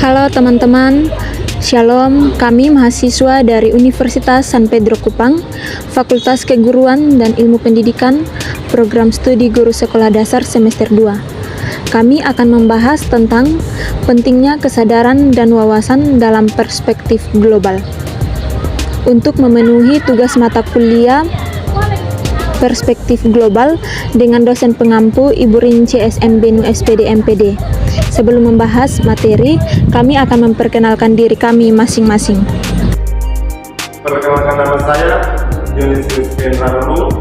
Halo teman-teman, Shalom, kami mahasiswa dari Universitas San Pedro Kupang, Fakultas Keguruan dan Ilmu Pendidikan, Program Studi Guru Sekolah Dasar Semester 2. Kami akan membahas tentang pentingnya kesadaran dan wawasan dalam perspektif global. Untuk memenuhi tugas mata kuliah Perspektif Global dengan dosen pengampu Ibu Rinci SMB Nu SPD MPD. Sebelum membahas materi, kami akan memperkenalkan diri kami masing-masing. Perkenalkan, nama saya Yunis Christian Rarulu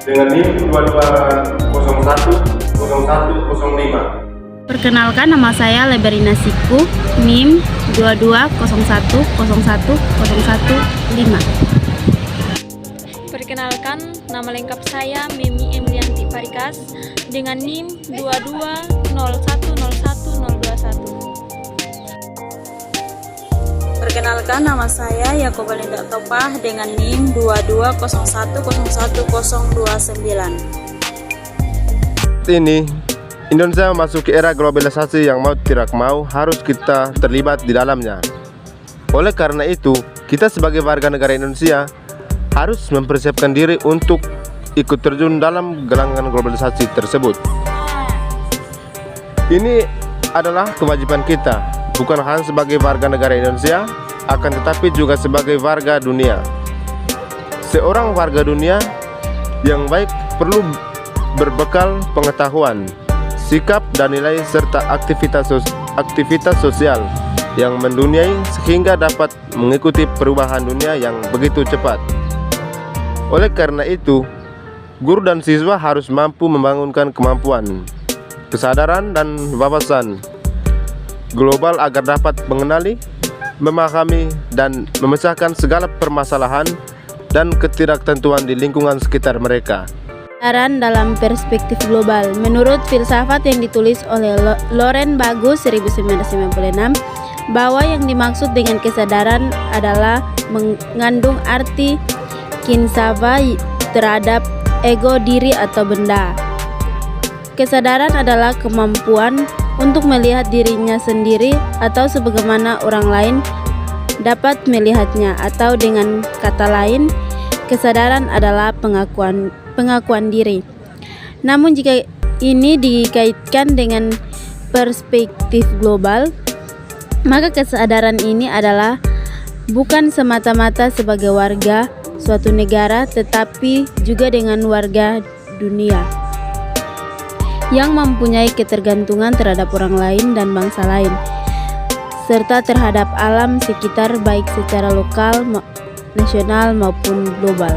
dengan NIM 22010105. Perkenalkan, nama saya Leberina Siku, NIM 2201010115. Perkenalkan, nama lengkap saya Mimi Emilianti Parikas dengan NIM 2201010121. Perkenalkan, nama saya Yakoba Linda Topah dengan NIM 22010129. Ini Indonesia memasuki era globalisasi yang mau tidak mau harus kita terlibat di dalamnya. Oleh karena itu, kita sebagai warga negara Indonesia harus mempersiapkan diri untuk ikut terjun dalam gelanggang globalisasi tersebut. Ini adalah kewajiban kita, bukan hanya sebagai warga negara Indonesia, akan tetapi juga sebagai warga dunia. Seorang warga dunia yang baik perlu berbekal pengetahuan, sikap dan nilai serta aktivitas sosial yang menduniai sehingga dapat mengikuti perubahan dunia yang begitu cepat. Oleh karena itu, guru dan siswa harus mampu membangunkan kemampuan, kesadaran dan wawasan global agar dapat mengenali, memahami dan memecahkan segala permasalahan dan ketidaktentuan di lingkungan sekitar mereka. Kesadaran dalam perspektif global. Menurut filsafat yang ditulis oleh Loren Bagus 1996, bahwa yang dimaksud dengan kesadaran adalah mengandung arti kinsava terhadap ego diri atau benda. Kesadaran adalah kemampuan untuk melihat dirinya sendiri atau sebagaimana orang lain dapat melihatnya, atau dengan kata lain, kesadaran adalah pengakuan diri. Namun jika ini dikaitkan dengan perspektif global, maka kesadaran ini adalah bukan semata-mata sebagai warga suatu negara, tetapi juga dengan warga dunia yang mempunyai ketergantungan terhadap orang lain dan bangsa lain, serta terhadap alam sekitar baik secara lokal, nasional maupun global.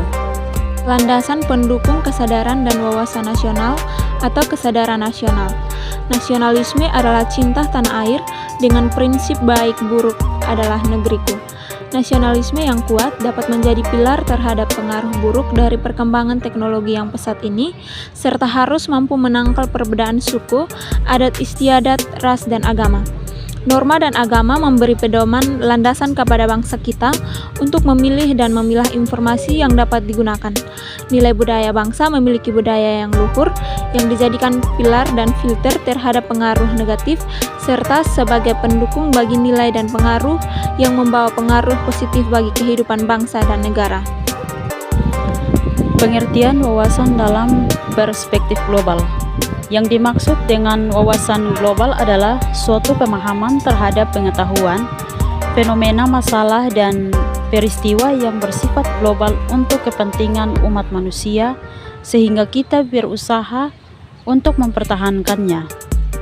Landasan pendukung kesadaran dan wawasan nasional atau kesadaran nasional. Nasionalisme adalah cinta tanah air dengan prinsip baik buruk adalah negeriku. Nasionalisme yang kuat dapat menjadi pilar terhadap pengaruh buruk dari perkembangan teknologi yang pesat ini, serta harus mampu menangkal perbedaan suku, adat istiadat, ras, dan agama. Norma dan agama memberi pedoman landasan kepada bangsa kita untuk memilih dan memilah informasi yang dapat digunakan. Nilai budaya bangsa memiliki budaya yang luhur, yang dijadikan pilar dan filter terhadap pengaruh negatif, serta sebagai pendukung bagi nilai dan pengaruh yang membawa pengaruh positif bagi kehidupan bangsa dan negara. Pengertian wawasan dalam perspektif global. Yang dimaksud dengan wawasan global adalah suatu pemahaman terhadap pengetahuan, fenomena, masalah, dan peristiwa yang bersifat global untuk kepentingan umat manusia, sehingga kita berusaha untuk mempertahankannya.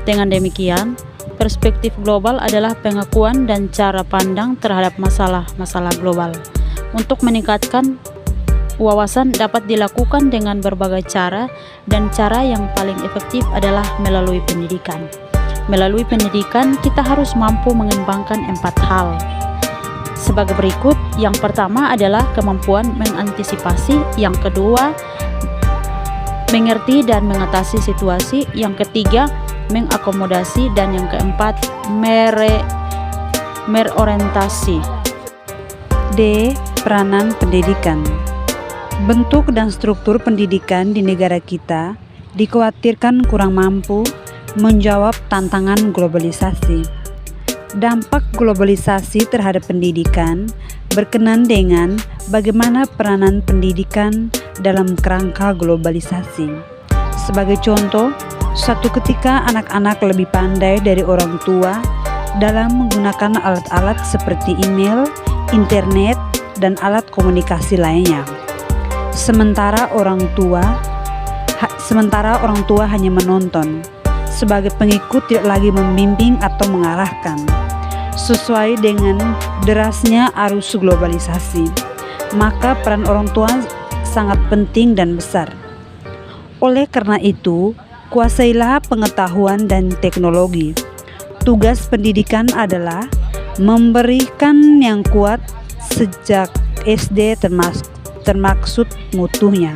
Dengan demikian, perspektif global adalah pengakuan dan cara pandang terhadap masalah-masalah global. Untuk meningkatkan wawasan dapat dilakukan dengan berbagai cara, dan cara yang paling efektif adalah melalui pendidikan. Melalui pendidikan, kita harus mampu mengembangkan 4 hal. Sebagai berikut, yang pertama adalah kemampuan mengantisipasi, yang kedua, mengerti dan mengatasi situasi, yang ketiga, mengakomodasi, dan yang keempat, merorientasi. D. Peranan pendidikan. Bentuk dan struktur pendidikan di negara kita dikhawatirkan kurang mampu menjawab tantangan globalisasi. Dampak globalisasi terhadap pendidikan berkenaan dengan bagaimana peranan pendidikan dalam kerangka globalisasi. Sebagai contoh, suatu ketika anak-anak lebih pandai dari orang tua dalam menggunakan alat-alat seperti email, internet, dan alat komunikasi lainnya. Sementara orang tua hanya menonton. Sebagai pengikut tidak lagi membimbing atau mengarahkan. Sesuai dengan derasnya arus globalisasi, maka peran orang tua sangat penting dan besar. Oleh karena itu, kuasailah pengetahuan dan teknologi. Tugas pendidikan adalah memberikan yang kuat sejak SD termaksud mutunya.